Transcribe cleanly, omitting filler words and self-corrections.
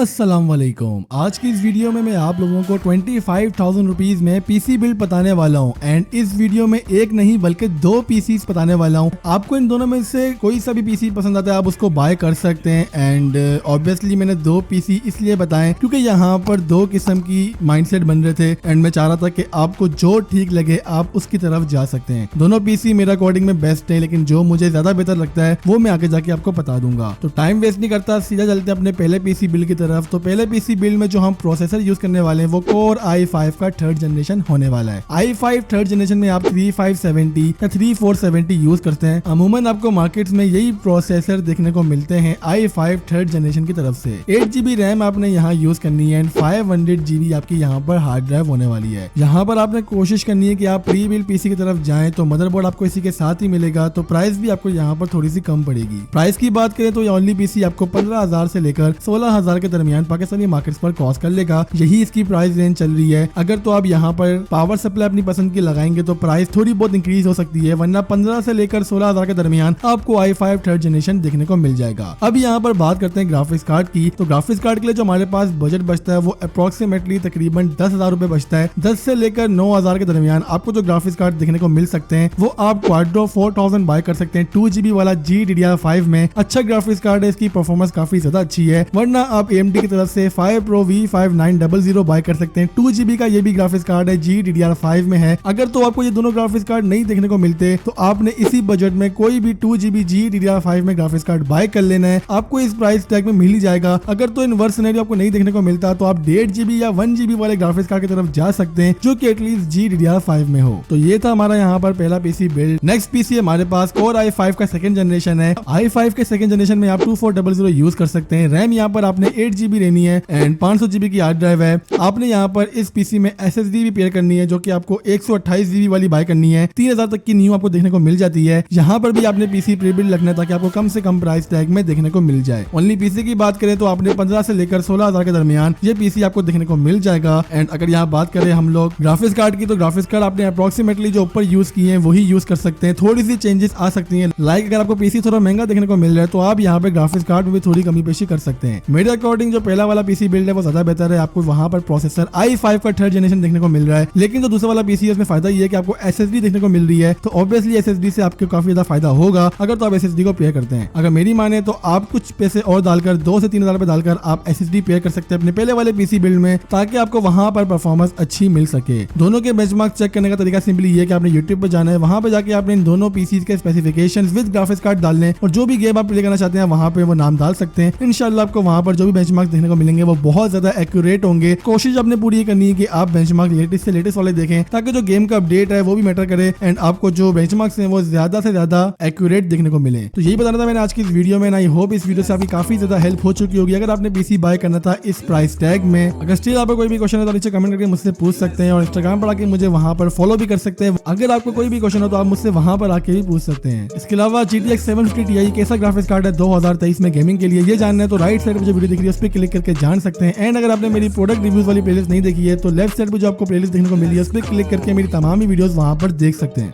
अस्सलाम वालेकुम। आज की इस वीडियो में मैं आप लोगों को 25,000 रुपीज में पीसी बिल्ड बताने वाला हूं एंड इस वीडियो में एक नहीं बल्कि दो पीसी बताने वाला हूं। आपको इन दोनों में से कोई सा भी पीसी पसंद आता है आप उसको बाय कर सकते हैं एंड ऑब्वियसली मैंने दो पीसी इसलिए बताएं क्योंकि यहाँ पर दो किस्म की माइंडसेट बन रहे थे एंड मैं चाह रहा था कि आपको जो ठीक लगे आप उसकी तरफ जा सकते हैं। दोनों पीसी मेरे अकॉर्डिंग में बेस्ट है, लेकिन जो मुझे ज्यादा बेहतर लगता है वो मैं आगे जाके आपको बता दूंगा। तो टाइम वेस्ट नहीं करता, सीधा चलते हैं अपने पहले पीसी बिल्ड की तरफ। तो पहले पीसी बिल्ड में जो हम प्रोसेसर यूज करने वाले हैं वो कोर i5 का 3rd जनरेशन होने वाला है। i5 3rd जनरेशन में आप 3570 या 3470 यूज करते हैं। अमूमन आपको मार्केट्स में यही प्रोसेसर देखने को मिलते हैं i5 3rd जनरेशन की तरफ से। 8GB रैम आपने यहाँ यूज करनी है एंड 500GB आपकी यहाँ पर हार्ड ड्राइव होने वाली है। यहाँ पर आपने कोशिश करनी है कि आप प्री बिल्ड पीसी की तरफ जाएं तो मदरबोर्ड आपको इसी के साथ ही मिलेगा, तो प्राइस भी आपको यहाँ पर थोड़ी सी कम पड़ेगी। प्राइस की बात करें तो ये ओनली पीसी आपको 15,000 से लेकर 16,000 के दरमियान पाकिस्तानी मार्केट्स पर कॉस्ट कर लेगा। यही इसकी प्राइस रेंज चल रही है। अगर तो आप यहाँ पर पावर सप्लाई अपनी पसंद की लगाएंगे तो प्राइस थोड़ी बहुत इंक्रीज हो सकती है, वरना 15 से लेकर 16,000 के दरमियान आपको i5 3rd जनरेशन देखने को मिल जाएगा। अब यहाँ पर बात करते हैं ग्राफिक्स कार्ड की। तो ग्राफिक्स कार्ड के लिए जो हमारे पास बजट बचता है वो अप्रोक्सीमेटली तकरीबन 10,000 रुपए बचता है। 10 से लेकर 9,000 के दरमियान आपको जो ग्राफिक्स कार्ड देखने को मिल सकते हैं वो आप क्वाड्रो 4000 बाय कर सकते हैं 2GB वाला GDDR5 में। अच्छा ग्राफिक्स कार्ड है, इसकी परफॉर्मेंस काफी ज्यादा अच्छी है। वरना आप AMD की तरफ से 5 Pro V5900 बाय कर सकते हैं। 2GB का ये भी ग्राफिक्स कार्ड है, GDDR5 में है। अगर तो आपको ये दोनों ग्राफिक्स कार्ड नहीं देखने को मिलते तो आपने इसी बजट में कोई भी 2GB GDDR5 में ग्राफिक्स कार्ड बाय कर लेना है, आपको इस प्राइस टैग में मिल ही जाएगा। अगर तो इन वर्स सिनेरियो आपको नहीं देखने को मिलता तो आप 1.5GB या 1GB वाले ग्राफिक्स कार्ड की तरफ जा सकते हैं जो कि एटलीस्ट GDDR5 में हो। तो ये था हमारा यहाँ पर पहला पीसी बिल्ड। नेक्स्ट पीसी हमारे पास कोर i5 का 2nd जनरेशन है। i5 के 2nd जनरेशन में आप 2400 यूज कर सकते हैं। रैम यहाँ पर आपने 8GB लेनी है एंड 500GB की हार्ड ड्राइव है। आपने यहाँ पर इस पीसी में SSD भी पेयर करनी है जो कि आपको 128GB वाली बाय करनी है। 3,000 तक की न्यू आपको देखने को मिल जाती है। यहाँ पर भी आपने पीसी प्री बिल्ड रखना है ताकि आपको कम से कम प्राइस टैग में देखने को मिल जाए। ओनली पीसी की बात करें तो आपने 15 से लेकर 16,000 के दरमियान ये पीसी आपको देखने को मिल जाएगा। एंड अगर यहाँ बात करें हम लोग ग्राफिक्स कार्ड की तो ग्राफिक्स कार्ड आपने अप्रोक्सीमेटली जो ऊपर यूज किए हैं वही यूज कर सकते हैं। थोड़ी सी चेंजेस आ सकती हैं, लाइक अगर आपको पीसी थोड़ा महंगा देखने को मिल रहा है तो आप यहाँ पे ग्राफिक्स कार्ड में भी थोड़ी कमी पेशी कर सकते हैं। मेरे अकॉर्डिंग जो पहला वाला पीसी बिल्ड है वो ज्यादा बेहतर है। आपको वहाँ पर प्रोसेसर i5 का 3rd जनरेशन देखने को मिल रहा है, लेकिन जो दूसरा वाला पीसी है उसमें फायदा ये है कि आपको SSD देखने को मिल रही है। तो ऑब्वियसली SSD से आपको काफी ज्यादा फायदा होगा अगर तो आप SSD को पेयर करते हैं। अगर मेरी माने तो आप कुछ पैसे और डालकर 2 से 3,000 रुपए डालकर आप SSD पेयर कर सकते हैं अपने पहले वाले पीसी बिल्ड में, ताकि आपको वहां पर परफॉर्मेंस अच्छी मिल सके। दोनों के बेंचमार्क चेक करने का तरीका सिंपली ये है कि आपने YouTube पर जाना है, वहां पे जाके आपने इन दोनों पीसी के स्पेसिफिकेशंस विद ग्राफिक्स कार्ड डालने और जो भी गेम आप प्ले करना चाहते हैं वहां पे वो नाम डाल सकते हैं। इंशाल्लाह आपको वहां पर जो भी बेंचमार्क देखने को मिलेंगे वो बहुत ज्यादा एक्यूरेट होंगे। कोशिश आपने पूरी ये करनी है कि आप बेंचमार्क लेटेस्ट से लेटेस्ट वाले देखें ताकि जो गेम का अपडेट है वो भी मैटर करे एंड आपको जो बेंचमार्क्स हैं वो ज्यादा से ज्यादा एक्यूरेट देखने को मिले। तो यही बताना था मैंने आज की इस वीडियो में। आई होप इस वीडियो से आपकी काफी ज्यादा हेल्प हो चुकी होगी अगर आपने पीसी बाय करना था इस प्राइस टैग में। अगर स्टिल आपको कोई भी क्वेश्चन है तो नीचे कमेंट करके मुझसे पूछ सकते हैं और इंस्टाग्राम पर आके मुझे वहां पर फॉलो भी कर सकते हैं। अगर आपको कोई भी क्वेश्चन हो तो आप मुझसे वहां पर आके भी पूछ सकते हैं। इसके अलावा GTX 750 Ti कैसा ग्राफिक्स कार्ड है 2023 में गेमिंग के लिए, ये जानना है तो राइट साइड पे जो वीडियो दिख रही है उस पर क्लिक करके जान सकते हैं। एंड अगर आपने मेरी प्रोडक्ट रिव्यूज वाली प्लेलिस्ट नहीं देखी है तो लेफ्ट साइड पे जो आपको प्लेलिस्ट देखने को मिली है उस पर क्लिक करके मेरी तमाम ही वीडियोस वहां पर देख सकते हैं।